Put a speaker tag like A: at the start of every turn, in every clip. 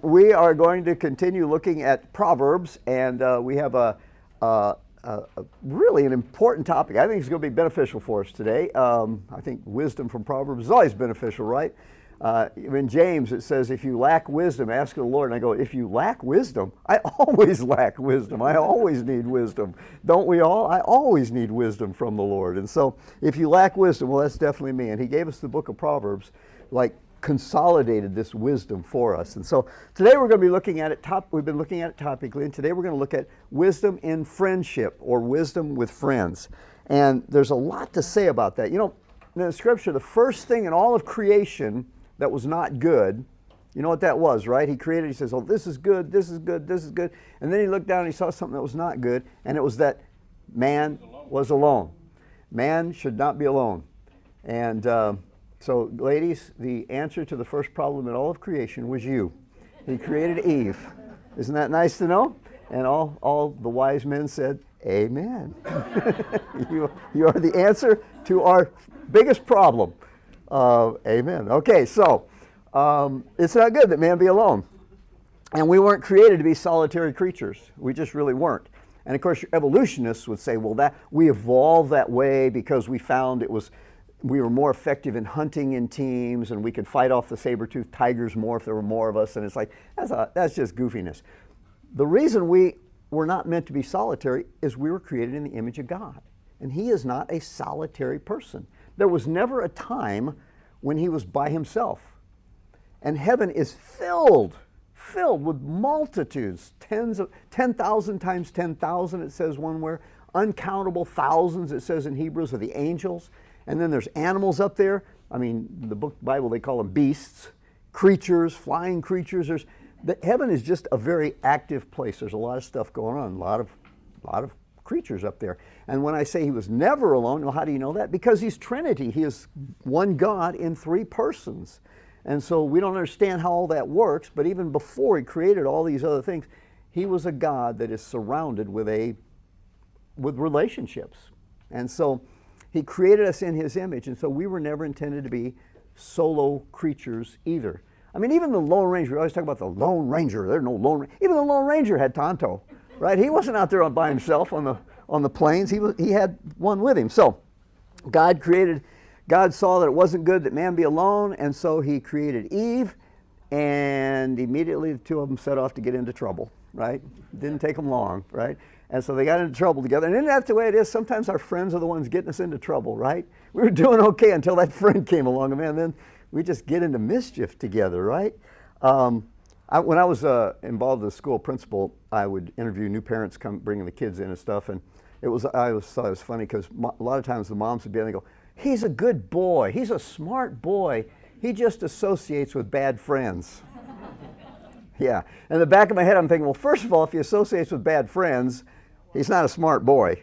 A: we are going to continue looking at Proverbs, and we have a really an important topic. I think it's going to be beneficial for us today. I think wisdom from Proverbs is always beneficial, right? In James it says, if you lack wisdom, ask the Lord. And I go, if you lack wisdom? I always lack wisdom. I always need wisdom. Don't we all? I always need wisdom from the Lord. And so if you lack wisdom, well, that's definitely me. And he gave us the book of Proverbs, like consolidated this wisdom for us. And so today we're going to be looking at it, we've been looking at it topically, and today we're going to look at wisdom in friendship, or wisdom with friends. And there's a lot to say about that. You know, in the scripture, the first thing in all of creation that was not good, you know what that was, right? He created, he says, oh, this is good, this is good, this is good. And then he looked down and he saw something that was not good, and it was that man was alone. Man should not be alone. And so, ladies, the answer to the first problem in all of creation was you. He created Eve. Isn't that nice to know? And all the wise men said, amen. You are the answer to our biggest problem. Amen. Okay, so it's not good that man be alone. And we weren't created to be solitary creatures. We just really weren't. And of course, evolutionists would say, well, that we evolved that way because we found we were more effective in hunting in teams, and we could fight off the saber-toothed tigers more if there were more of us. And it's like, that's just goofiness. The reason we were not meant to be solitary is we were created in the image of God. And he is not a solitary person. There was never a time when he was by himself. And heaven is filled with multitudes, 10,000 times 10,000, it says one where, uncountable thousands, it says in Hebrews, of the angels. And then there's animals up there. I mean, the Bible, they call them beasts, creatures, flying creatures. Heaven is just a very active place. There's a lot of stuff going on, a lot of creatures up there. And when I say he was never alone, well, how do you know that? Because he's Trinity. He is one God in three persons. And so we don't understand how all that works, but even before he created all these other things, he was a God that is surrounded with relationships. And so he created us in his image, and so we were never intended to be solo creatures either. I mean, even the Lone Ranger, we always talk about the Lone Ranger. There's no Lone Ranger. Even the Lone Ranger had Tonto, right? He wasn't out there by himself on the plains. He had one with him. So God saw that it wasn't good that man be alone, and so he created Eve, and immediately the two of them set off to get into trouble, right? Didn't take them long, right? And so they got into trouble together. And isn't that the way it is? Sometimes our friends are the ones getting us into trouble, right? We were doing okay until that friend came along, and man, then we just get into mischief together, right? When I was involved as a school principal, I would interview new parents bringing the kids in and stuff, and I always thought it was funny because a lot of times the moms would be there and go, he's a good boy, he's a smart boy, he just associates with bad friends. Yeah, in the back of my head I'm thinking, well, first of all, if he associates with bad friends, he's not a smart boy.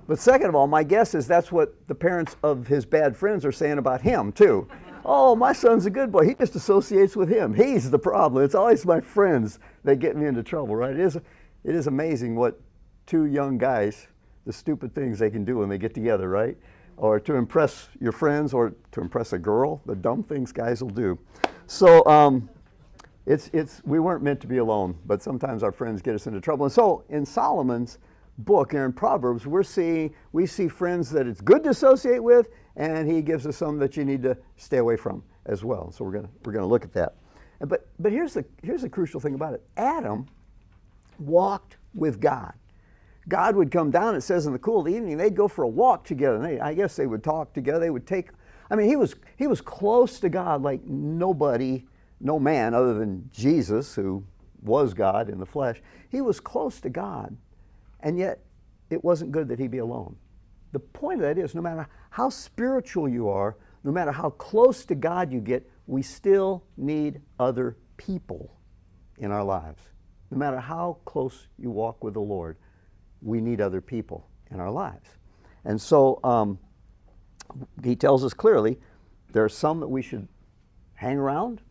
A: But second of all, my guess is that's what the parents of his bad friends are saying about him too. Oh, my son's a good boy. He just associates with him. He's the problem. It's always my friends that get me into trouble, right? It is amazing what two young guys, the stupid things they can do when they get together, right? Or to impress your friends, or to impress a girl, the dumb things guys will do. So we weren't meant to be alone, but sometimes our friends get us into trouble. And so in Solomon's book, in Proverbs, we see friends that it's good to associate with, and he gives us some that you need to stay away from as well. So we're gonna look at that. But here's the crucial thing about it. Adam walked with God. God would come down, it says in the cool of the evening, they'd go for a walk together. And I guess they would talk together. They would he was close to God like no man other than Jesus, who was God in the flesh. He was close to God, and yet it wasn't good that he be alone. The point of that is, no matter how spiritual you are, no matter how close to God you get, we still need other people in our lives. No matter how close you walk with the Lord, we need other people in our lives. And so he tells us clearly there are some that we should hang around,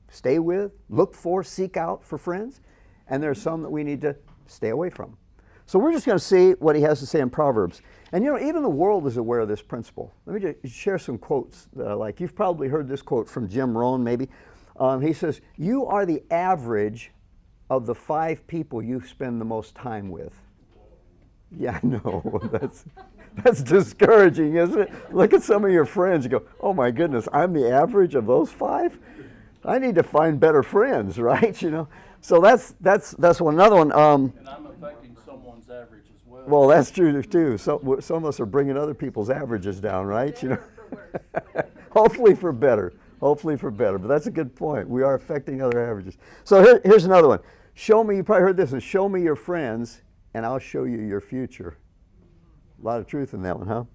A: stay with, look for, seek out for friends, and there are some that we need to stay away from. So we're just going to see what he has to say in Proverbs. And even the world is aware of this principle. Let me just share some quotes that I like. You've probably heard this quote from Jim Rohn, maybe. He says, you are the average of the 5 people you spend the most time with. Yeah, I know. That's discouraging, isn't it? Look at some of your friends. You go, oh my goodness, I'm the average of those 5? I need to find better friends, right? You know. So that's one. Another one.
B: And I'm affecting someone's average as well.
A: Well, that's true too. So some of us are bringing other people's averages down, right? You know. Hopefully for better. Hopefully for better. But that's a good point. We are affecting other averages. So here's another one. Show me. You probably heard this one. Show me your friends, and I'll show you your future. A lot of truth in that one,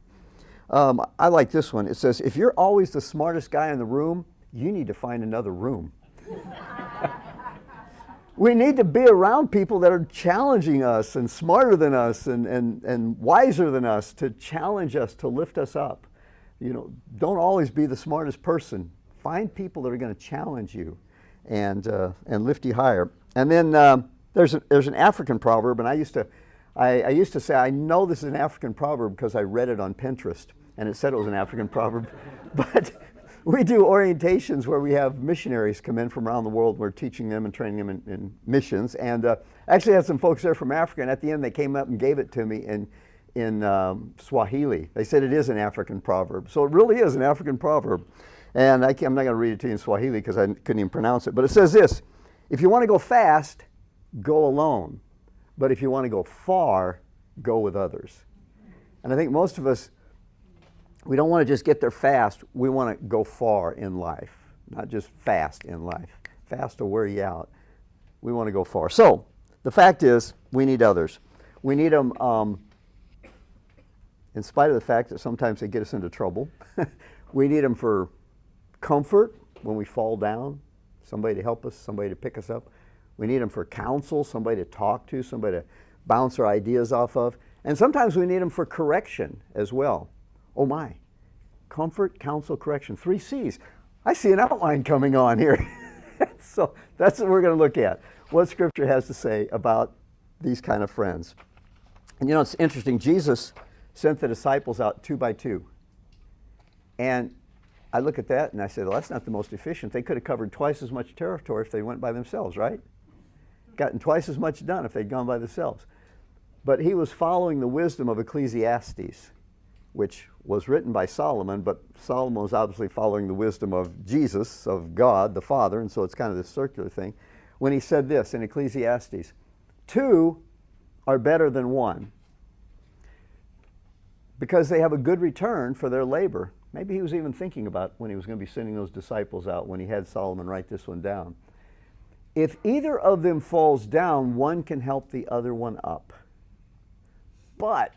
A: huh? I like this one. It says, if you're always the smartest guy in the room, you need to find another room. We need to be around people that are challenging us and smarter than us and wiser than us, to challenge us, to lift us up. You know, don't always be the smartest person. Find people that are going to challenge you and lift you higher. And then there's an African proverb, and I used to say, I know this is an African proverb because I read it on Pinterest, and it said it was an African proverb. But we do orientations where we have missionaries come in from around the world. We're teaching them and training them in missions. And actually had some folks there from Africa, and at the end they came up and gave it to me in Swahili. They said it is an African proverb. So it really is an African proverb. And I'm not going to read it to you in Swahili because I couldn't even pronounce it. But it says this: if you want to go fast, go alone. But if you want to go far, go with others. And I think most of us, we don't want to just get there fast. We want to go far in life, not just fast in life. Fast will wear you out. We want to go far. So the fact is, we need others. We need them in spite of the fact that sometimes they get us into trouble. We need them for comfort when we fall down, somebody to help us, somebody to pick us up. We need them for counsel, somebody to talk to, somebody to bounce our ideas off of. And sometimes we need them for correction as well. Oh my, comfort, counsel, correction, 3 C's. I see an outline coming on here. So that's what we're going to look at, what Scripture has to say about these kind of friends. And you know, it's interesting, Jesus sent the disciples out 2 by 2. And I look at that and I say, well, that's not the most efficient. They could have covered twice as much territory if they went by themselves, right? Gotten twice as much done if they'd gone by themselves. But he was following the wisdom of Ecclesiastes, which was written by Solomon, but Solomon was obviously following the wisdom of Jesus, of God, the Father, and so it's kind of this circular thing. When he said this in Ecclesiastes, 2 are better than 1 because they have a good return for their labor. Maybe he was even thinking about when he was going to be sending those disciples out, when he had Solomon write this one down. If either of them falls down, one can help the other one up. But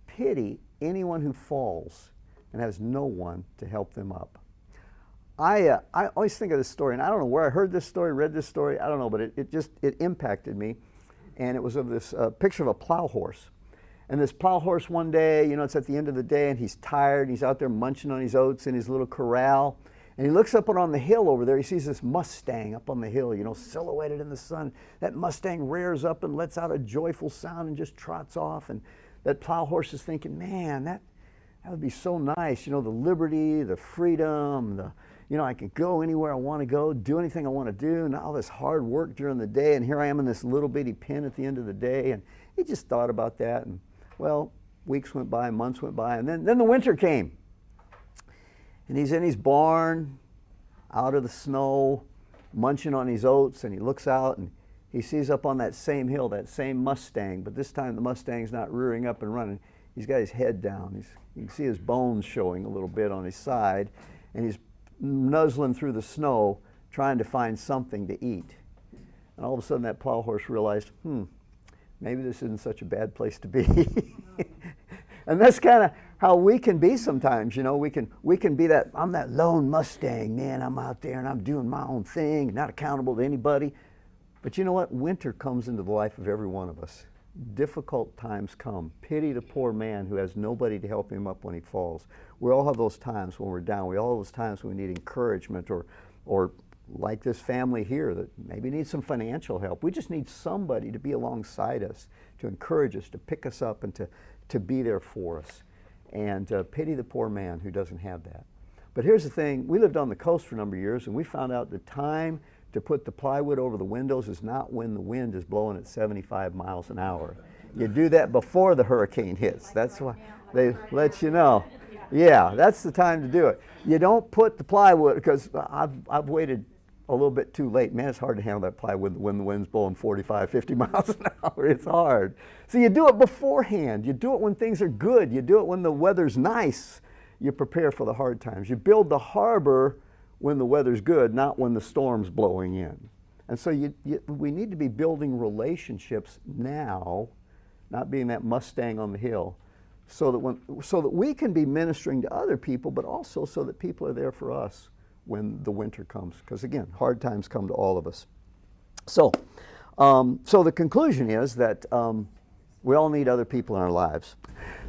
A: pity anyone who falls and has no one to help them up. I always think of this story, and I don't know where I heard this story, read this story, I don't know, but it impacted me. And it was of this picture of a plow horse. And this plow horse one day, you know, it's at the end of the day, and he's tired, and he's out there munching on his oats in his little corral. And he looks up on the hill over there. He sees this Mustang up on the hill, you know, silhouetted in the sun. That Mustang rears up and lets out a joyful sound and just trots off. And that plow horse is thinking, man, that would be so nice. You know, the liberty, the freedom, you know, I can go anywhere I want to go, do anything I want to do, and all this hard work during the day. And here I am in this little bitty pen at the end of the day. And he just thought about that. And, well, weeks went by, months went by, and then the winter came. And he's in his barn, out of the snow, munching on his oats, and he looks out and he sees up on that same hill, that same Mustang, but this time the Mustang's not rearing up and running. He's got his head down. You can see his bones showing a little bit on his side, and he's nuzzling through the snow trying to find something to eat. And all of a sudden that plow horse realized, maybe this isn't such a bad place to be. And that's kind of how we can be sometimes, you know. We can be that, I'm that lone Mustang, man, I'm out there and I'm doing my own thing, not accountable to anybody. But you know what? Winter comes into the life of every one of us. Difficult times come. Pity the poor man who has nobody to help him up when he falls. We all have those times when we're down. We all have those times when we need encouragement, or like this family here that maybe needs some financial help. We just need somebody to be alongside us, to encourage us, to pick us up, and to be there for us. And pity the poor man who doesn't have that. But here's the thing, we lived on the coast for a number of years, and we found out the time to put the plywood over the windows is not when the wind is blowing at 75 miles an hour. You do that before the hurricane hits. That's why they let you know. Yeah, that's the time to do it. You don't put the plywood, because I've waited a little bit too late. Man, it's hard to handle that plywood when the wind's blowing 45, 50 miles an hour. It's hard. So you do it beforehand. You do it when things are good. You do it when the weather's nice. You prepare for the hard times. You build the harbor when the weather's good, not when the storm's blowing in. And so we need to be building relationships now, not being that Mustang on the hill, so that we can be ministering to other people, but also so that people are there for us when the winter comes. Because again, hard times come to all of us. So the conclusion is that we all need other people in our lives.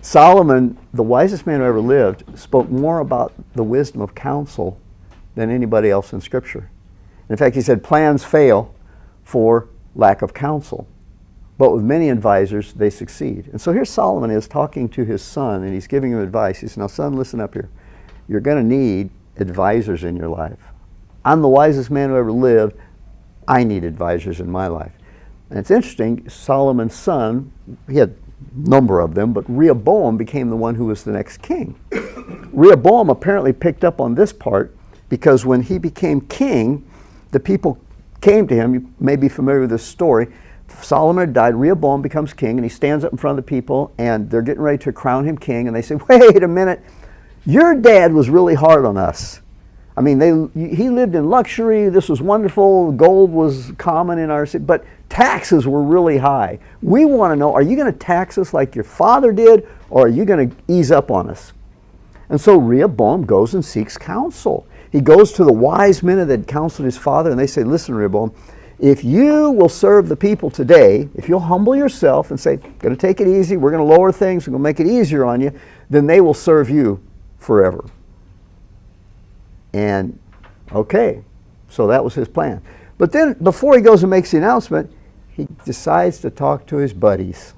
A: Solomon, the wisest man who ever lived, spoke more about the wisdom of counsel than anybody else in Scripture. In fact, he said plans fail for lack of counsel, but with many advisors they succeed. And so here Solomon is talking to his son, and he's giving him advice. He says, now son, listen up here. You're going to need advisors in your life. I'm the wisest man who ever lived. I need advisors in my life. And it's interesting, Solomon's son, he had a number of them, but Rehoboam became the one who was the next king. Rehoboam apparently picked up on this part, because when he became king, the people came to him. You may be familiar with this story. Solomon had died, Rehoboam becomes king, and he stands up in front of the people, and they're getting ready to crown him king, and they say, wait a minute, your dad was really hard on us. I mean, he lived in luxury, this was wonderful, gold was common in our city, but taxes were really high. We want to know, are you going to tax us like your father did, or are you going to ease up on us? And so Rehoboam goes and seeks counsel. He goes to the wise men that had counseled his father, and they say, listen, Rehoboam, if you will serve the people today, if you'll humble yourself and say, going to take it easy, we're going to lower things, we're going to make it easier on you, then they will serve you forever. And okay, so that was his plan. But then before he goes and makes the announcement, he decides to talk to his buddies,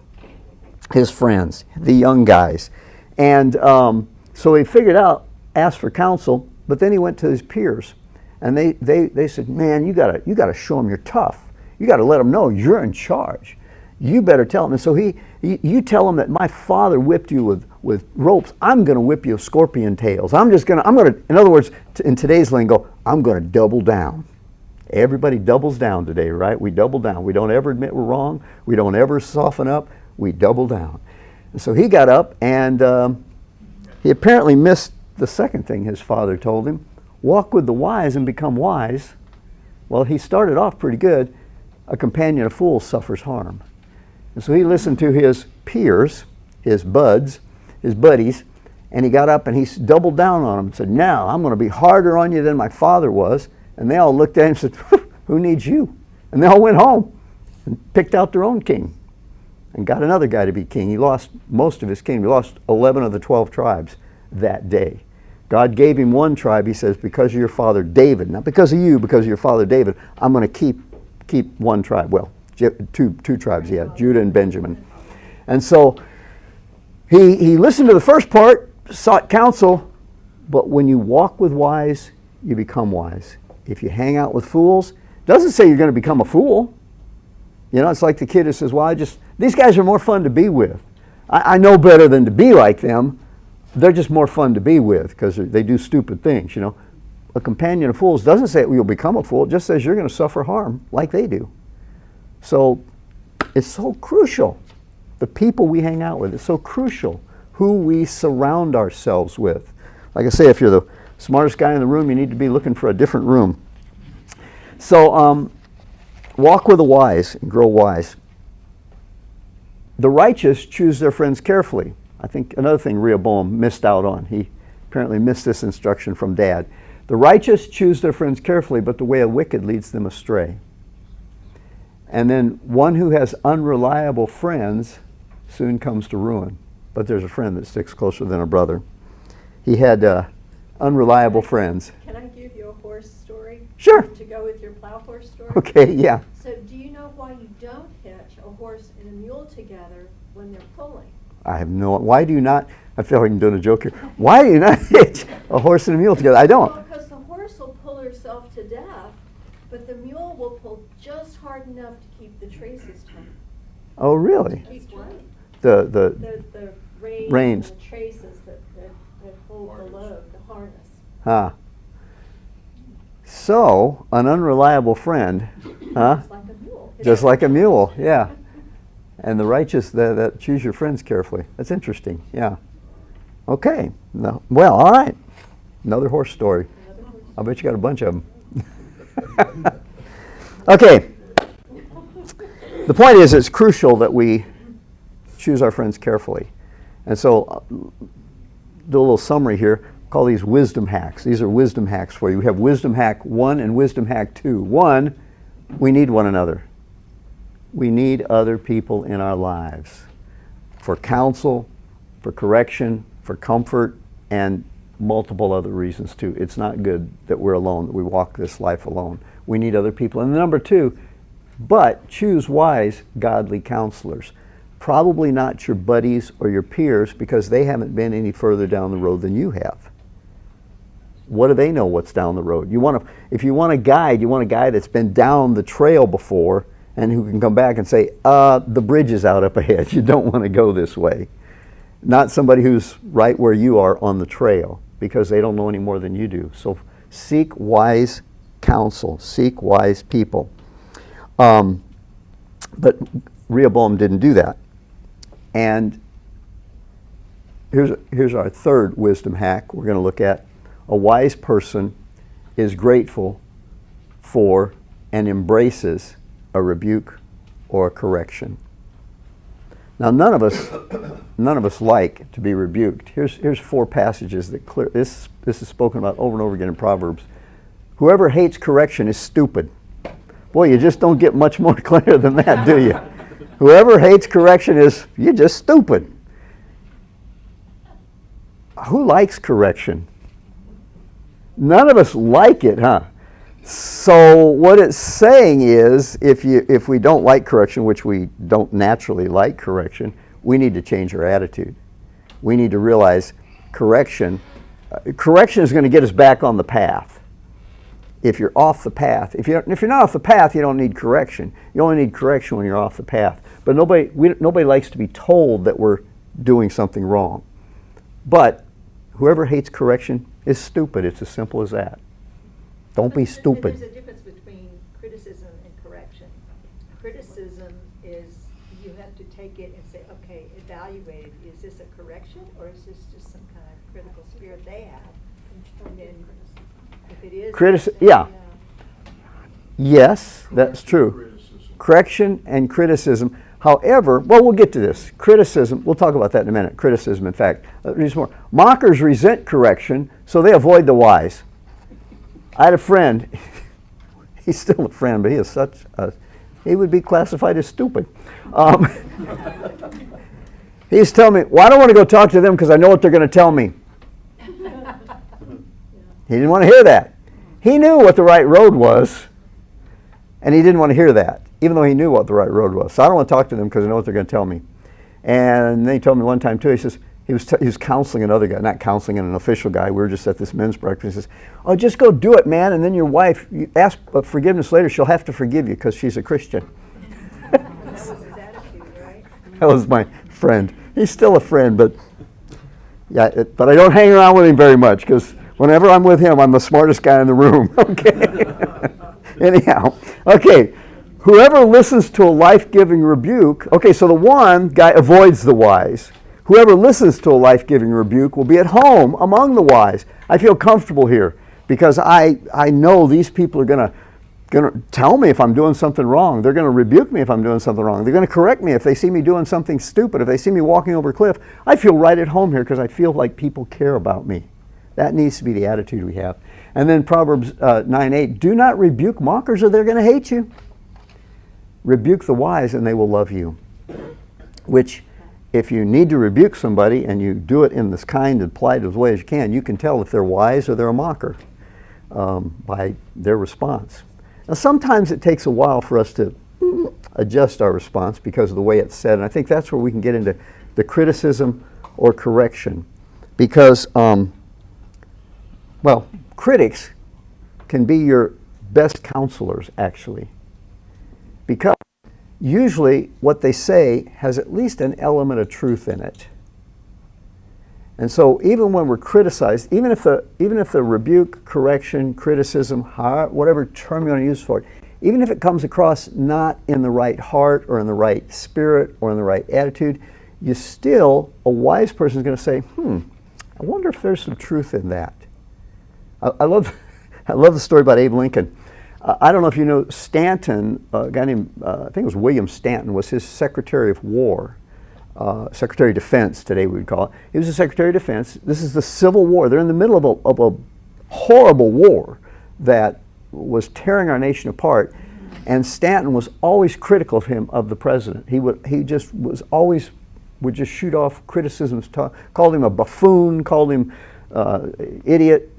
A: his friends, the young guys. And so he figured out, asked for counsel, but then he went to his peers. And they said, man, you gotta show them you're tough. You gotta let them know you're in charge. You better tell them. And so you tell them that my father whipped you with ropes. I'm gonna whip you with scorpion tails. I'm gonna, in other words, in today's lingo, I'm gonna double down. Everybody doubles down today, right? We double down. We don't ever admit we're wrong. We don't ever soften up. We double down. And so he got up, and he apparently missed the second thing his father told him. Walk with the wise and become wise. Well, he started off pretty good. A companion of fools suffers harm. And so he listened to his peers, his buddies, and he got up and he doubled down on them and said, now I'm going to be harder on you than my father was. And they all looked at him and said, who needs you? And they all went home and picked out their own king and got another guy to be king. He lost most of his kingdom. He lost 11 of the 12 tribes that day. God gave him one tribe, he says, because of your father David. Not because of you, because of your father David, I'm going to keep one tribe. Well, two tribes he had, Judah and Benjamin. And so he listened to the first part, sought counsel, but when you walk with wise, you become wise. If you hang out with fools, it doesn't say you're going to become a fool. You know, it's like the kid who says, well, these guys are more fun to be with. I know better than to be like them. They're just more fun to be with because they do stupid things, you know. A companion of fools doesn't say you'll become a fool. It just says you're going to suffer harm like they do. So it's so crucial. The people we hang out with, it's so crucial who we surround ourselves with. Like I say, if you're the smartest guy in the room, you need to be looking for a different room. So walk with the wise and grow wise. The righteous choose their friends carefully. I think another thing Rehoboam missed out on. He apparently missed this instruction from Dad. The righteous choose their friends carefully, but the way of wicked leads them astray. And then one who has unreliable friends soon comes to ruin. But there's a friend that sticks closer than a brother. He had unreliable friends.
C: Can I give you a horse story?
A: Sure.
C: To go with your plow horse story?
A: Okay, yeah.
C: So do you know why you don't hitch a horse and a mule together when they're pulling?
A: I have no. Why do you not? I feel like I'm doing a joke here. Why do you not hitch a horse and a mule together? I don't.
C: Well, because the horse will pull herself to death, but the mule will pull just hard enough to keep the traces tight.
A: Oh, really?
C: Keep what?
A: The
C: The reins,
A: Reins.
C: and the traces that hold the load, the harness.
A: huh. So, an unreliable friend, huh?
C: Just like a mule.
A: Just like a mule, yeah. And the righteous that choose your friends carefully. That's interesting, yeah. Okay. No. Well, all right. Another horse story. I bet you got a bunch of them. Okay. The point is, it's crucial that we choose our friends carefully. And so, do a little summary here. Call these wisdom hacks. These are wisdom hacks for you. We have wisdom hack 1 and wisdom hack 2. 1, we need one another. We need other people in our lives for counsel, for correction, for comfort, and multiple other reasons too. It's not good that we're alone, that we walk this life alone. We need other people. And number 2, but choose wise, godly counselors. Probably not your buddies or your peers, because they haven't been any further down the road than you have. What do they know what's down the road? If you want a guide, you want a guy that's been down the trail before and who can come back and say, the bridge is out up ahead. You don't want to go this way. Not somebody who's right where you are on the trail, because they don't know any more than you do. So seek wise counsel. Seek wise people. But Rehoboam didn't do that. And here's our third wisdom hack we're going to look at. A wise person is grateful for and embraces a rebuke or a correction. Now, none of us like to be rebuked. Here's 4 passages that clear this. This is spoken about over and over again in Proverbs. Whoever hates correction is stupid. Boy, you just don't get much more clear than that, do you? Whoever hates correction you're just stupid. Who likes correction? None of us like it, huh? So what it's saying is, if we don't like correction, which we don't naturally like correction, we need to change our attitude. We need to realize correction is going to get us back on the path. If you're off the path, if you're not off the path, you don't need correction. You only need correction when you're off the path. But nobody likes to be told that we're doing something wrong. But whoever hates correction is stupid. It's as simple as that. Don't be stupid.
D: There's a difference between criticism and correction. Criticism is you have to take it and say, okay, evaluate it. Is this a correction, or is this just some kind of critical spirit they have? And then if it is,
A: yeah. Yes, that's true. Correction and criticism. However, we'll get to this. Criticism, we'll talk about that in a minute. Criticism, in fact. Read more. Mockers resent correction, so they avoid the wise. I had a friend. He's still a friend, but he would be classified as stupid. He was telling me, well, I don't want to go talk to them because I know what they're going to tell me. He didn't want to hear that. He knew what the right road was, and he didn't want to hear that, even though he knew what the right road was. So I don't want to talk to them because I know what they're going to tell me. And then he told me one time, too, he says, he was counseling another guy, not counseling an official guy. We were just at this men's breakfast. He says, oh, just go do it, man, and then your wife, you ask forgiveness later, she'll have to forgive you because she's a Christian.
D: that was his attitude, right?
A: That was my friend. He's still a friend, but but I don't hang around with him very much because whenever I'm with him, I'm the smartest guy in the room. Okay. Anyhow, okay. Whoever listens to a life-giving rebuke, okay, so the one guy avoids the wise. Whoever listens to a life-giving rebuke will be at home among the wise. I feel comfortable here because I know these people are going to tell me if I'm doing something wrong. They're going to rebuke me if I'm doing something wrong. They're going to correct me if they see me doing something stupid. If they see me walking over a cliff, I feel right at home here because I feel like people care about me. That needs to be the attitude we have. And then Proverbs 9:8, do not rebuke mockers or they're going to hate you. Rebuke the wise and they will love you. Which, if you need to rebuke somebody and you do it in this kind and polite way as you can tell if they're wise or they're a mocker by their response. Now, sometimes it takes a while for us to adjust our response because of the way it's said, and I think that's where we can get into the criticism or correction. Because, well, critics can be your best counselors, actually. Because usually what they say has at least an element of truth in it. And so even when we're criticized, even if the rebuke, correction, criticism, whatever term you want to use for it, even if it comes across not in the right heart or in the right spirit or in the right attitude, you still, a wise person is going to say, I wonder if there's some truth in that. I love the story about Abe Lincoln. I don't know if you know Stanton, a guy named, I think it was William Stanton, was his Secretary of War. Secretary of Defense today we would call it. He was the Secretary of Defense. This is the Civil War. They're in the middle of a horrible war that was tearing our nation apart. And Stanton was always critical of him, of the president. He just would just shoot off criticisms, called him a buffoon, called him idiot,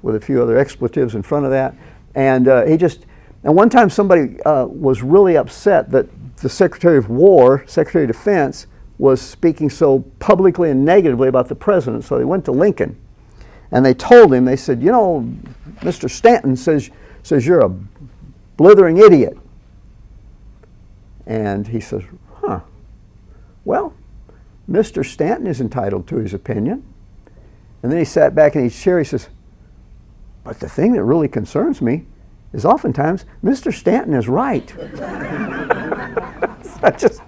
A: with a few other expletives in front of that. And one time somebody was really upset that the Secretary of War, Secretary of Defense, was speaking so publicly and negatively about the president. So they went to Lincoln and they told him, they said, you know, Mr. Stanton says you're a blithering idiot. And he says, well, Mr. Stanton is entitled to his opinion. And then he sat back in his chair, he says, but the thing that really concerns me is oftentimes Mr. Stanton is right. I just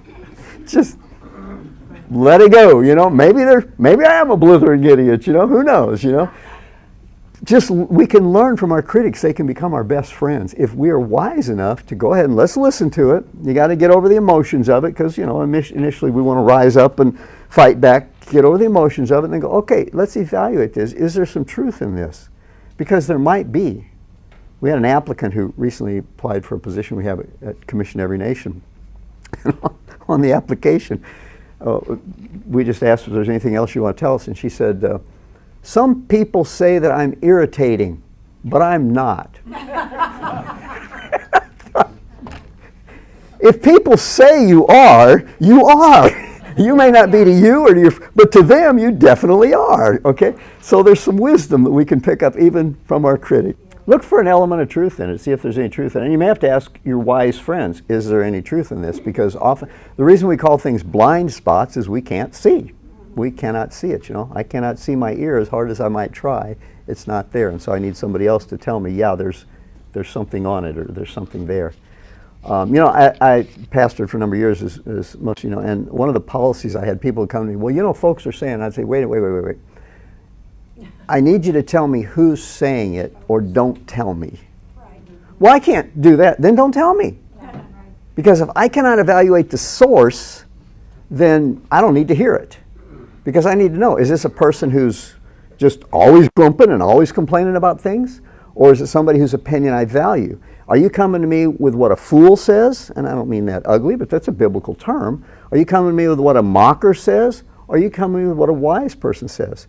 A: let it go, you know. Maybe I am a blithering idiot, you know. Who knows, you know. We can learn from our critics. They can become our best friends if we are wise enough to go ahead and let's listen to it. You got to get over the emotions of it because, you know, initially we want to rise up and fight back, get over the emotions of it, and then go, okay, let's evaluate this. Is there some truth in this? Because there might be. We had an applicant who recently applied for a position we have at Commission Every Nation. On the application, we just asked if there's anything else you want to tell us, and she said, some people say that I'm irritating, but I'm not. If people say you are, you are. You may not be to you or to your, but to them you definitely are, okay? So there's some wisdom that we can pick up even from our critic. Look for an element of truth in it, see if there's any truth in it. And you may have to ask your wise friends, is there any truth in this? Because often, the reason we call things blind spots is we can't see. We cannot see it, you know. I cannot see my ear as hard as I might try. It's not there, and so I need somebody else to tell me, yeah, there's something on it or there's something there. You know, I pastored for a number of years, as most you know, and one of the policies I had, people would come to me, well, you know, folks are saying, I'd say, wait. I need you to tell me who's saying it or don't tell me. Right. Well, I can't do that. Then don't tell me. Yeah. Because if I cannot evaluate the source, then I don't need to hear it. Because I need to know, is this a person who's just always grumping and always complaining about things? Or is it somebody whose opinion I value? Are you coming to me with what a fool says? And I don't mean that ugly, but that's a biblical term. Are you coming to me with what a mocker says? Or are you coming to me with what a wise person says?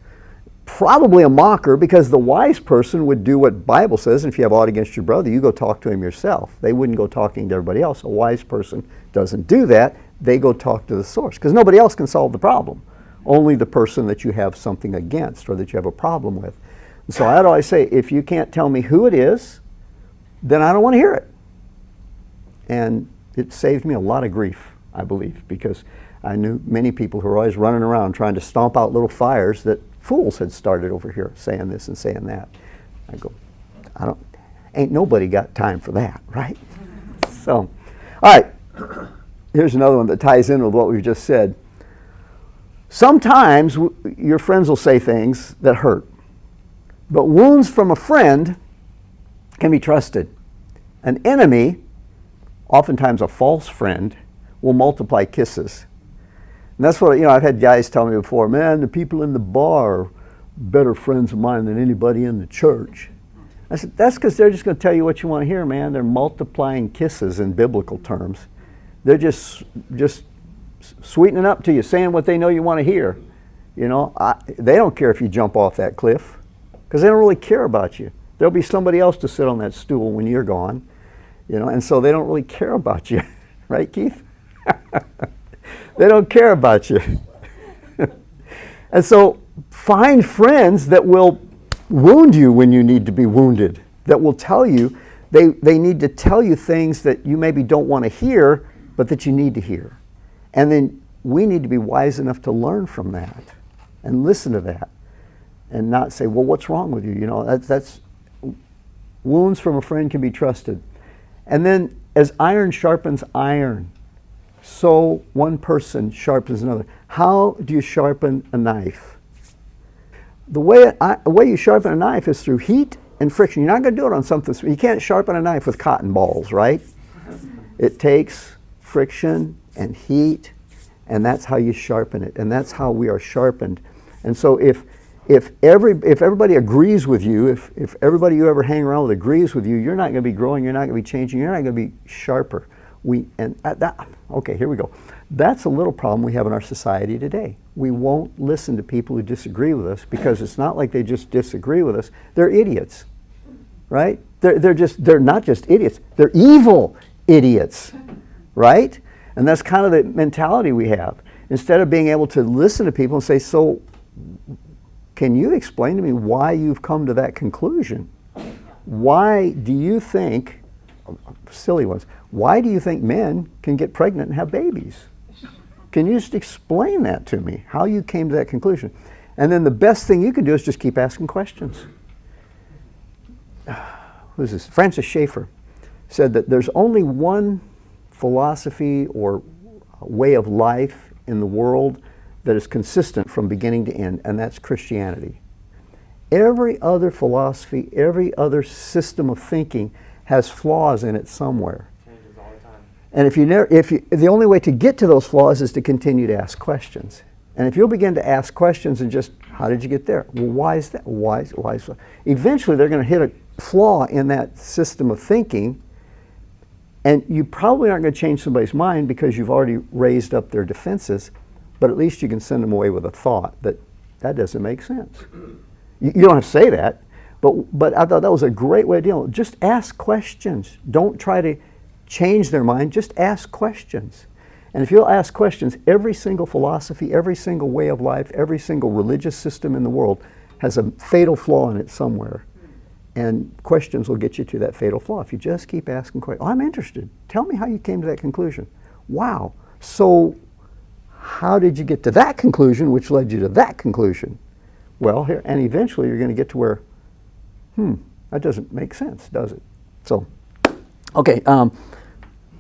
A: Probably a mocker, because the wise person would do what Bible says, and if you have aught against your brother, you go talk to him yourself. They wouldn't go talking to everybody else. A wise person doesn't do that. They go talk to the source, because nobody else can solve the problem. Only the person that you have something against or that you have a problem with. And so I'd always say, if you can't tell me who it is, then I don't want to hear it. And it saved me a lot of grief, I believe, because I knew many people who were always running around trying to stomp out little fires that fools had started over here saying this and saying that. I go, ain't nobody got time for that, right? So, all right, here's another one that ties in with what we've just said. Sometimes your friends will say things that hurt, but wounds from a friend can be trusted. An enemy, oftentimes a false friend, will multiply kisses. And that's what, you know, I've had guys tell me before, man, the people in the bar are better friends of mine than anybody in the church. I said, that's because they're just going to tell you what you want to hear, man. They're multiplying kisses in biblical terms. They're just sweetening up to you, saying what they know you want to hear. You know, they don't care if you jump off that cliff because they don't really care about you. There'll be somebody else to sit on that stool when you're gone, you know, and so they don't really care about you. Right, Keith? They don't care about you. And so find friends that will wound you when you need to be wounded, that will tell you, they need to tell you things that you maybe don't want to hear, but that you need to hear. And then we need to be wise enough to learn from that and listen to that and not say, well, what's wrong with you? You know, that's wounds from a friend can be trusted. And then as iron sharpens iron, so one person sharpens another. How do you sharpen a knife? The way you sharpen a knife is through heat and friction. You're not going to do it on something. You can't sharpen a knife with cotton balls, right? It takes friction and heat, and that's how you sharpen it. And that's how we are sharpened. And so if everybody agrees with you, if everybody you ever hang around with agrees with you, you're not going to be growing, you're not going to be changing, you're not going to be sharper. Okay, here we go. That's a little problem we have in our society today. We won't listen to people who disagree with us because it's not like they just disagree with us. They're idiots, right? They're not just idiots. They're evil idiots, right? And that's kind of the mentality we have. Instead of being able to listen to people and say, so can you explain to me why you've come to that conclusion? Why do you think, silly ones, why do you think men can get pregnant and have babies? Can you just explain that to me, how you came to that conclusion? And then the best thing you can do is just keep asking questions. Who is this? Francis Schaeffer said that there's only one philosophy or way of life in the world that is consistent from beginning to end, and that's Christianity. Every other philosophy, every other system of thinking has flaws in it somewhere.
E: Changes all the time.
A: And the only way to get to those flaws is to continue to ask questions. And if you'll begin to ask questions and just, how did you get there? Well, why is that? Why is that? Eventually they're going to hit a flaw in that system of thinking, and you probably aren't going to change somebody's mind because you've already raised up their defenses, but at least you can send them away with a thought that doesn't make sense. You don't have to say that, but I thought that was a great way of dealing with it. Just ask questions. Don't try to change their mind, just ask questions. And if you'll ask questions, every single philosophy, every single way of life, every single religious system in the world has a fatal flaw in it somewhere. And questions will get you to that fatal flaw. If you just keep asking questions, I'm interested. Tell me how you came to that conclusion. Wow. So how did you get to that conclusion, which led you to that conclusion? Well, here, and eventually you're going to get to where, that doesn't make sense, does it? So, okay,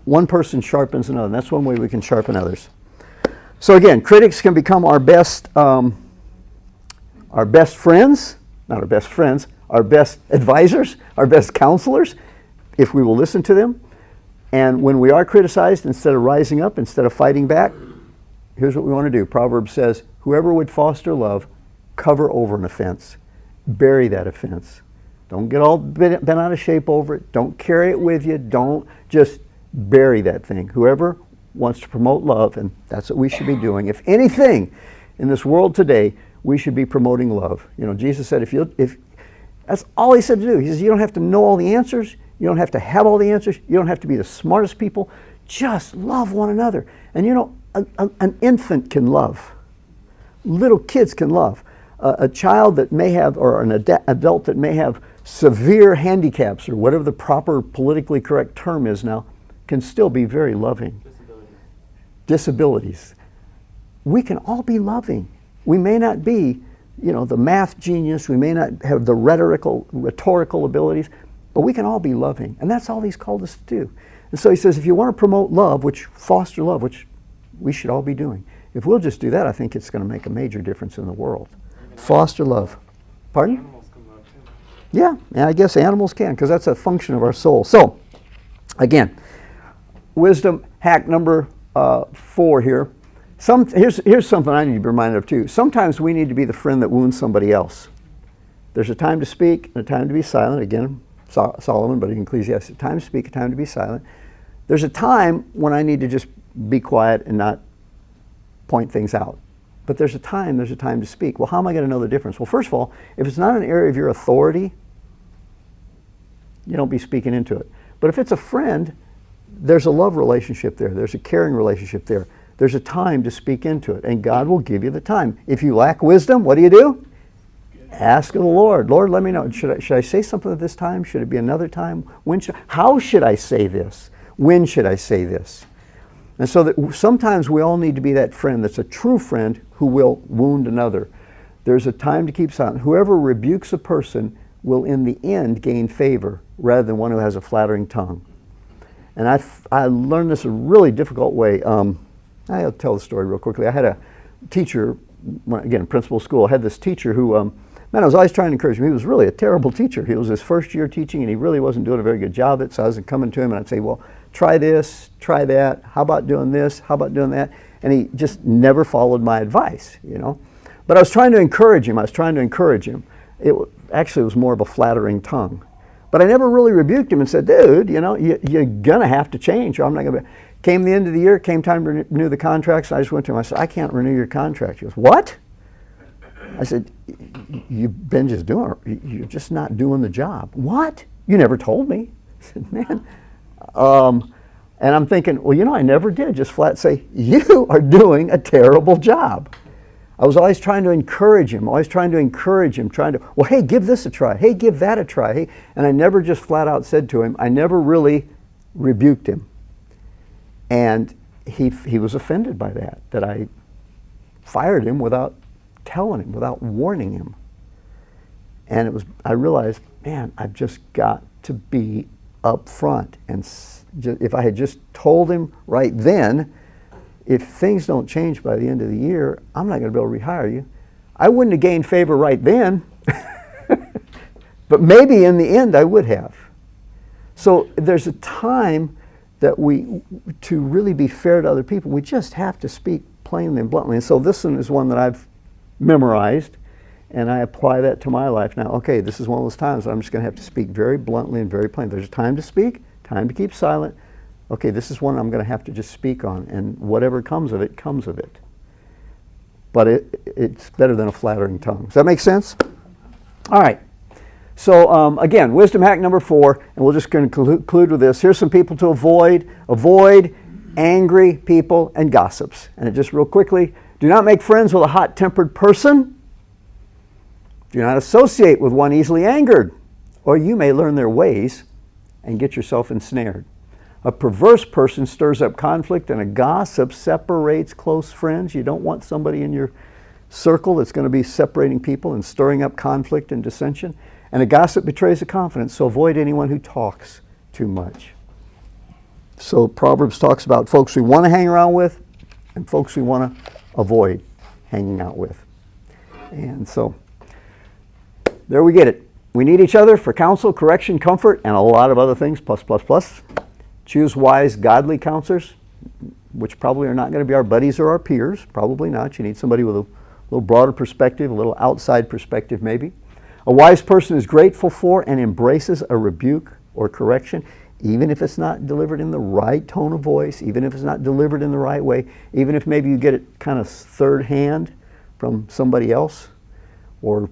A: one person sharpens another, and that's one way we can sharpen others. So again, critics can become our best friends, not our best friends, our best advisors, our best counselors, if we will listen to them. And when we are criticized, instead of rising up, instead of fighting back, here's what we want to do. Proverbs says, whoever would foster love, cover over an offense. Bury that offense. Don't get all bent out of shape over it. Don't carry it with you. Don't just bury that thing. Whoever wants to promote love, and that's what we should be doing. If anything in this world today, we should be promoting love. You know, Jesus said, if that's all he said to do. He says, you don't have to know all the answers. You don't have to have all the answers. You don't have to be the smartest people. Just love one another. And you know, an infant can love. Little kids can love. A child that may have, or an adult that may have severe handicaps, or whatever the proper politically correct term is now, can still be very loving. Disabilities. We can all be loving. We may not be, you know, the math genius, we may not have the rhetorical abilities, but we can all be loving. And that's all he's called us to do. And so he says, if you want to promote love, foster love, which we should all be doing, if we'll just do that, I think it's going to make a major difference in the world. Foster love. Pardon?
E: Animals can love too.
A: Yeah, I guess animals can, because that's a function of our soul. So, again, wisdom hack number 4 here. Here's something I need to be reminded of too. Sometimes we need to be the friend that wounds somebody else. There's a time to speak and a time to be silent. Again, Solomon, but in Ecclesiastes, a time to speak, a time to be silent. There's a time when I need to just be quiet and not point things out. But there's a time to speak. Well, how am I going to know the difference? Well, first of all, if it's not an area of your authority, you don't be speaking into it. But if it's a friend, there's a love relationship there. There's a caring relationship there. There's a time to speak into it, and God will give you the time. If you lack wisdom, what do? Ask of the Lord. Lord, let me know. Should I say something at this time? Should it be another time? How should I say this? When should I say this? And so that sometimes we all need to be that friend that's a true friend who will wound another. There's a time to keep silent. Whoever rebukes a person will in the end gain favor rather than one who has a flattering tongue. And I learned this a really difficult way. I'll tell the story real quickly. I had a teacher, again, principal school, I had this teacher who, man, I was always trying to encourage him. He was really a terrible teacher. He was his first year teaching, and he really wasn't doing a very good job of it. So I was coming to him, and I'd say, well, try this, try that. How about doing this? How about doing that? And he just never followed my advice, you know. But I was trying to encourage him. It actually was more of a flattering tongue. But I never really rebuked him and said, dude, you know, you're going to have to change, or I'm not going to be. Came the end of the year, came time to renew the contracts, and I just went to him. I said, I can't renew your contract. He goes, what? I said, you've been just doing it. You're just not doing the job. What? You never told me. I said, man. And I'm thinking, well, you know, I never did just flat say, you are doing a terrible job. I was always trying to encourage him, well, hey, give this a try. Hey, give that a try. Hey. And I never just flat out said to him, I never really rebuked him. And he was offended by that I fired him without telling him, without warning him. And I realized, man, I've just got to be up front. And if I had just told him right then, if things don't change by the end of the year, I'm not going to be able to rehire you. I wouldn't have gained favor right then, but maybe in the end I would have. So there's a time that to really be fair to other people, we just have to speak plainly and bluntly. And so this one is one that I've memorized, and I apply that to my life now. Okay, this is one of those times I'm just going to have to speak very bluntly and very plainly. There's a time to speak, time to keep silent. Okay, this is one I'm going to have to just speak on, and whatever comes of it, comes of it. But it's better than a flattering tongue. Does that make sense? All right. So again, wisdom hack number 4, and we're just going to conclude with this. Here's some people to avoid. Avoid angry people and gossips. And just real quickly, do not make friends with a hot-tempered person. Do not associate with one easily angered, or you may learn their ways and get yourself ensnared. A perverse person stirs up conflict, and a gossip separates close friends. You don't want somebody in your circle that's going to be separating people and stirring up conflict and dissension. And a gossip betrays a confidence, so avoid anyone who talks too much. So Proverbs talks about folks we want to hang around with and folks we want to avoid hanging out with. And so there we get it. We need each other for counsel, correction, comfort, and a lot of other things, plus, plus, plus. Choose wise, godly counselors, which probably are not going to be our buddies or our peers. Probably not. You need somebody with a little broader perspective, a little outside perspective maybe. A wise person is grateful for and embraces a rebuke or correction, even if it's not delivered in the right tone of voice, even if it's not delivered in the right way, even if maybe you get it kind of third hand from somebody else, or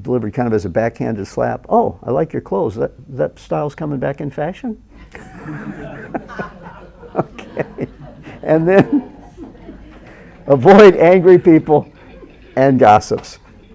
A: delivered kind of as a backhanded slap. Oh, I like your clothes. That style's coming back in fashion? Okay. And then avoid angry people and gossips.